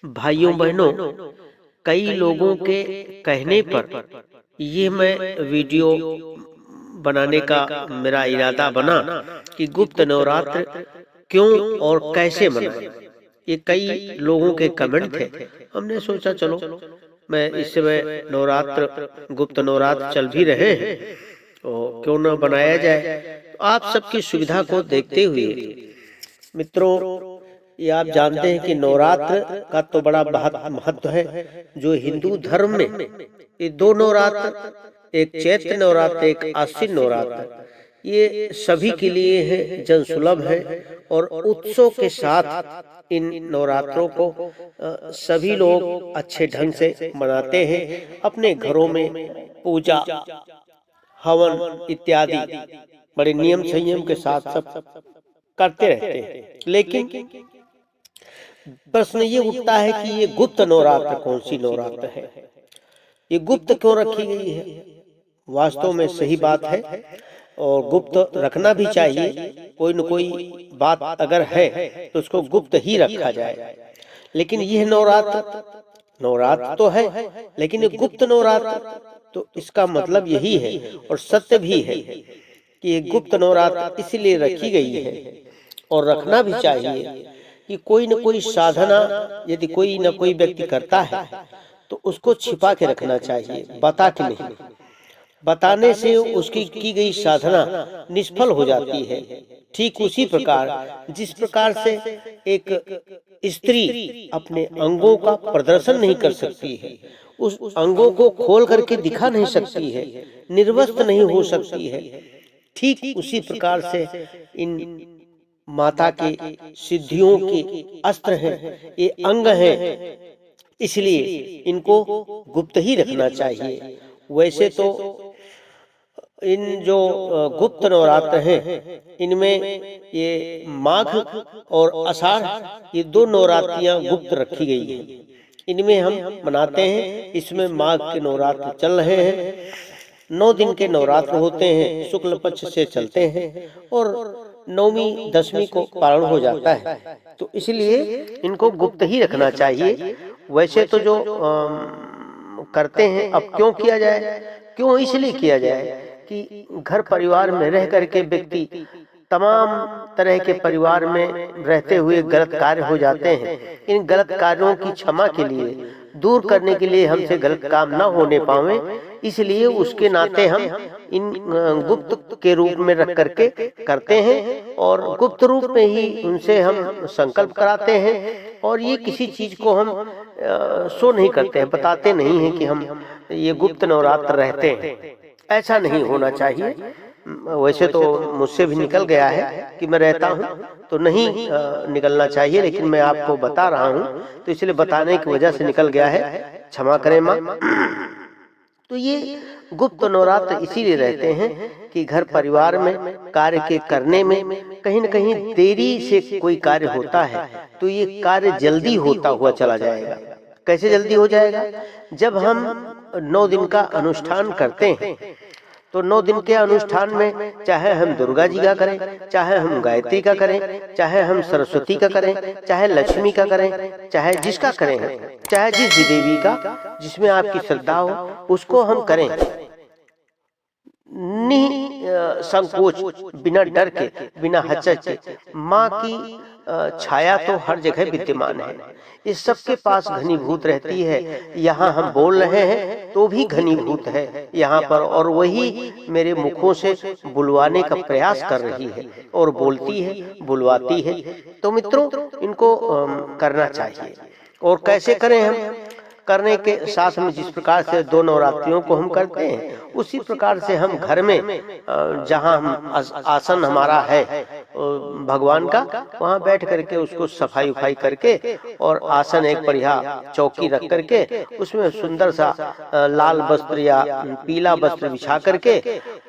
भाइयों बहनों, कई लोगों के कहने पर ये मैं वीडियो बनाने का मेरा इरादा बना कि गुप्त नवरात्र क्यों और कैसे मनाएं। ये कई लोगों के कमेंट थे। हमने सोचा चलो मैं इस समय नवरात्र गुप्त नवरात्र चल भी रहे हैं तो क्यों न बनाया जाए। तो आप सबकी सुविधा को देखते हुए मित्रों, ये आप जानते हैं कि नवरात्र का तो बड़ा महत्व है। जो हिंदू धर्म में ये दो नवरात्र, एक चैत्र नवरात्र एक आश्विन नवरात्र, ये सभी के लिए है, जन सुलभ है और उत्सव के साथ इन नवरात्रों को सभी लोग अच्छे ढंग से मनाते हैं। अपने घरों में पूजा हवन इत्यादि बड़े नियम संयम के साथ सब करते रहते हैं। लेकिन प्रश्न ये उठता है कि ये गुप्त नवरात्र कौन सी नवरात्र है, ये गुप्त क्यों रखी गई है। वास्तव में सही बात है और गुप्त रखना भी चाहिए। कोई न कोई बात अगर है तो उसको गुप्त ही रखा जाए। लेकिन यह नवरात्र नवरात्र तो है, लेकिन ये गुप्त नवरात्र, तो इसका मतलब यही है और सत्य भी है कि ये गुप्त नवरात्र इसलिए रखी गई है और रखना भी चाहिए कि कोई न कोई साधना यदि कोई न कोई व्यक्ति करता है तो उसको छिपा के रखना चाहिए, बता के नहीं। बताने से उसकी की गई साधना निष्फल हो जाती है। ठीक उसी प्रकार जिस प्रकार से एक स्त्री अपने अंगों का प्रदर्शन नहीं कर सकती है, उस अंगों को खोल करके दिखा नहीं सकती है, निर्वस्त्र नहीं हो सकती है, ठीक उसी प्रकार से इन माता के सिद्धियों के अस्त्र हैं, ये अंग हैं, इसलिए इनको गुप्त ही रखना चाहिए। वैसे तो इन जो गुप्त नवरात्र हैं इनमें ये माघ और आषाढ़ ये दो नवरात्रियां गुप्त रखी गई हैं। इनमें हम मनाते हैं। इसमें माघ के नवरात्र चल रहे हैं, 9 दिन के नवरात्र होते हैं, शुक्ल पक्ष से चलते हैं और नौवीं दसवीं को पारण हो जाता है। तो इसलिए इनको गुप्त ही रखना चाहिए। वैसे तो जो करते हैं, अब क्यों किया जाए, क्यों इसलिए किया जाए कि घर परिवार में रह करके व्यक्ति तमाम तरह के परिवार में रहते हुए गलत कार्य हो जाते हैं। इन गलत कार्यों की क्षमा के लिए, दूर करने के लिए, हमसे गलत काम न होने पावे, इसलिए उसके नाते हम इन गुप्त के रूप में रख करके करते हैं और गुप्त रूप में ही उनसे हम संकल्प कराते हैं। और ये किसी चीज को हम शो नहीं करते हैं, बताते नहीं हैं कि हम ये गुप्त नवरात्र रहते हैं। ऐसा नहीं होना चाहिए। वैसे तो मुझसे भी निकल गया है कि मैं रहता हूँ, तो नहीं निकलना चाहिए, लेकिन मैं आपको बता रहा हूँ तो इसलिए बताने की वजह से निकल गया है, क्षमा करें माँ। तो ये गुप्त नवरात्र इसीलिए रहते हैं कि घर परिवार में कार्य के करने में कहीं न कहीं देरी से कोई कार्य होता है तो ये कार्य जल्दी होता हुआ चला जाएगा। कैसे जल्दी हो जाएगा? जब हम 9 दिन का अनुष्ठान करते हैं तो 9 दिन के अनुष्ठान में चाहे हम दुर्गा जी का करें, चाहे हम गायत्री का करें, चाहे हम सरस्वती का करें, चाहे लक्ष्मी का करें, चाहे जिसका करें, चाहे जिस भी देवी का जिसमें आपकी श्रद्धा हो उसको हम करें, संकोच, बिना डर के, बिना हचक के। माँ की छाया तो हर जगह विद्यमान है, इस सबके पास घनीभूत रहती है। यहाँ हम बोल रहे हैं तो भी घनीभूत है यहाँ पर, और वही मेरे मुखों से बुलवाने का प्रयास कर रही है और बोलती है, बुलवाती है। तो मित्रों, इनको करना चाहिए। और कैसे करें? हम करने के साथ में जिस प्रकार से 2 नवरात्रियों को हम करते हैं उसी प्रकार से हम घर में जहां हम आसन हमारा है भगवान का, वहां बैठ करके उसको सफाई उफाई करके और आसन एक बढ़िया चौकी रख करके उसमें सुंदर सा लाल वस्त्र या पीला वस्त्र बिछा करके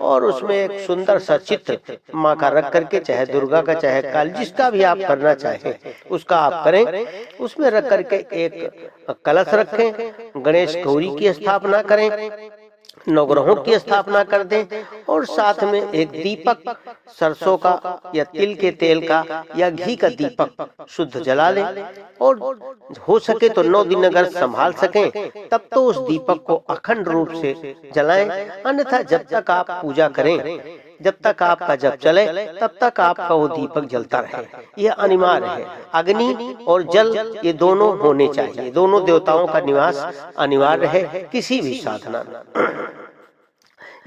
और उसमें एक सुंदर सा चित्र माँ का रख करके, चाहे दुर्गा का चाहे काली, जिसका भी आप करना चाहें उसका आप करें। उसमें रख करके एक कलश रखें, गणेश गौरी की स्थापना करें, नवग्रहों की स्थापना कर दें और साथ में एक दीपक सरसों का या तिल के तेल का या घी का दीपक शुद्ध जला लें और हो सके तो 9 दिन अगर संभाल सकें तब तो उस दीपक को अखंड रूप से जलाएं। अन्यथा जब तक आप पूजा करें, जब तक आपका जप चले, तब तक आपका वो दीपक जलता रहे। यह अनिवार्य है। अग्नि और जल ये दोनों होने चाहिए, दोनों देवताओं का निवास अनिवार्य है किसी भी साधना में।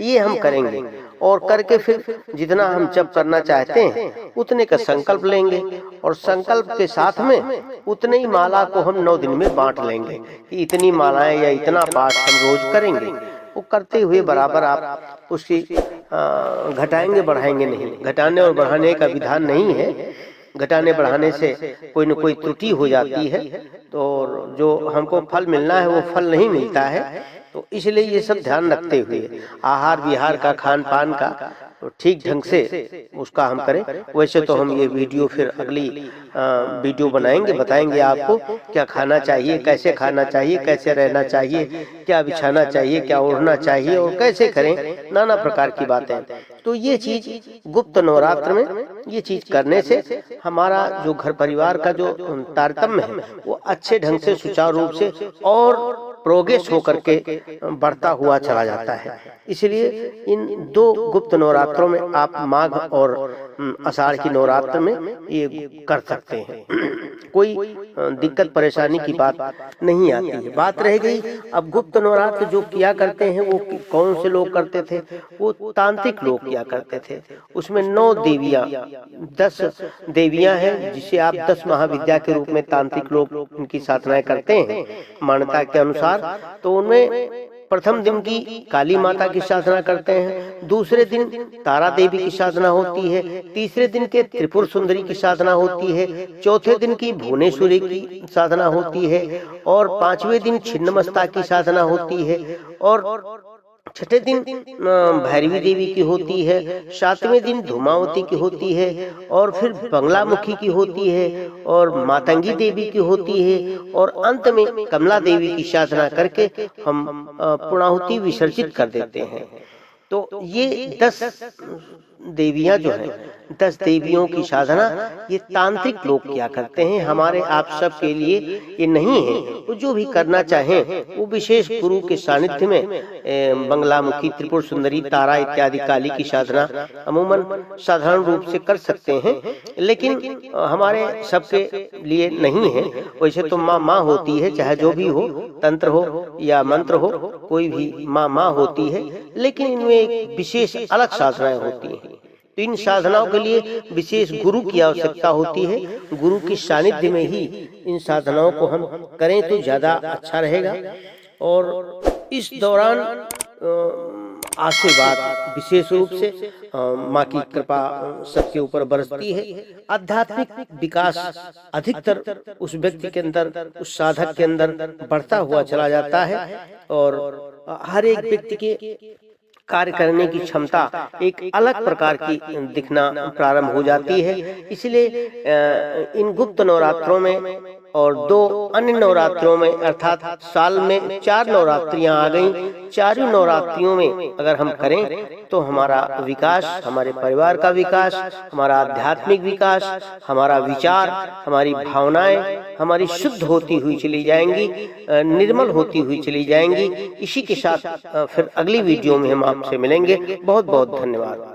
ये हम करेंगे और करके फिर जितना हम जप करना चाहते हैं उतने का संकल्प लेंगे और संकल्प के साथ में उतने ही माला को हम 9 दिन में बांट लेंगे कि इतनी मालाएं या इतना पाठ हम रोज करेंगे। वो करते हुए बराबर आप उसकी घटाएंगे बढ़ाएंगे नहीं। घटाने और बढ़ाने का विधान नहीं है। घटाने बढ़ाने से कोई न कोई त्रुटि हो जाती है तो जो हमको फल मिलना है वो फल नहीं मिलता है। तो इसलिए ये सब ध्यान रखते हुए आहार विहार का, खान पान का तो ठीक ढंग से उसका हम करें। वैसे तो हम ये वीडियो फिर अगली वीडियो बनाएंगे, बताएंगे आपको क्या खाना चाहिए, कैसे खाना चाहिए, कैसे रहना चाहिए, क्या बिछाना चाहिए, क्या ओढ़ना चाहिए और कैसे करें, नाना प्रकार की बातें। तो ये चीज गुप्त नवरात्र में ये चीज करने से हमारा जो घर परिवार का जो तारतम्य है वो अच्छे ढंग से सुचारू रूप से और प्रोग्रेस होकर के बढ़ता हुआ चला जाता है। इसलिए इन 2 गुप्त नवरात्रों में आप माघ और आषाढ़ की नवरात्र में ये कर सकते हैं। कोई दिक्कत परेशानी की बात नहीं आती है। बात रह गई अब गुप्त नवरात्र जो किया करते हैं वो कौन से लोग करते थे, वो तांत्रिक लोग किया करते थे। उसमें 9 देवियां 10 देवियां हैं जिसे आप 10 महाविद्या के रूप में तांत्रिक लोग उनकी साधनाएं करते हैं मान्यता के अनुसार। तो उनमें प्रथम दिन की काली माता की साधना करते हैं, दूसरे दिन तारा देवी की साधना होती है, तीसरे दिन के त्रिपुर सुंदरी की साधना होती है, चौथे दिन की भुवनेश्वरी की साधना होती है और 5वें दिन छिन्नमस्ता की साधना होती है और छठे दिन भैरवी देवी की होती है, 7वें दिन धूमावती की होती है और फिर बंगलामुखी की होती है और मातंगी देवी की होती है और अंत में कमला देवी की साधना करके हम पूर्णाहुति विसर्जित कर देते हैं। तो ये 10 देवियां जो है 10 देवियों की साधना ये तांत्रिक लोग किया करते हैं। हमारे आप सब के लिए ये नहीं है। वो जो भी करना चाहें वो विशेष गुरु के सानिध्य में बंगलामुखी, त्रिपुर सुंदरी, तारा इत्यादि काली की साधना अमूमन साधारण रूप से कर सकते हैं, लेकिन हमारे सबके लिए नहीं है। वैसे तो माँ होती है, चाहे जो भी हो, तंत्र हो या मंत्र हो, कोई भी माँ होती है, लेकिन इनमें एक विशेष अलग साधनाएं होती हैं। तो इन साधनाओं के लिए विशेष गुरु की आवश्यकता होती है। गुरु की सानिध्य में ही इन साधनाओं को हम करें तो ज्यादा अच्छा रहेगा। और इस दौरान आशीर्वाद विशेष रूप से माँ की कृपा सबके ऊपर बरसती है। आध्यात्मिक विकास अधिकतर उस व्यक्ति के अंदर, उस साधक के अंदर बढ़ता हुआ चला जाता है और हर एक व्यक्ति के कार्य करने की क्षमता एक अलग प्रकार की दिखना प्रारंभ हो जाती है। इसलिए इन गुप्त नवरात्रों में और 2 अन्य नवरात्रों में अर्थात साल में 4 नवरात्रियां आ गई। 4 नवरात्रियों में अगर हम करें तो हमारा विकास, हमारे परिवार का विकास, हमारा आध्यात्मिक विकास, हमारा विचार, हमारी भावनाएं हमारी शुद्ध होती हुई चली जाएंगी, निर्मल होती हुई चली जाएंगी। इसी के साथ फिर अगली वीडियो में हम आपसे मिलेंगे। बहुत बहुत धन्यवाद।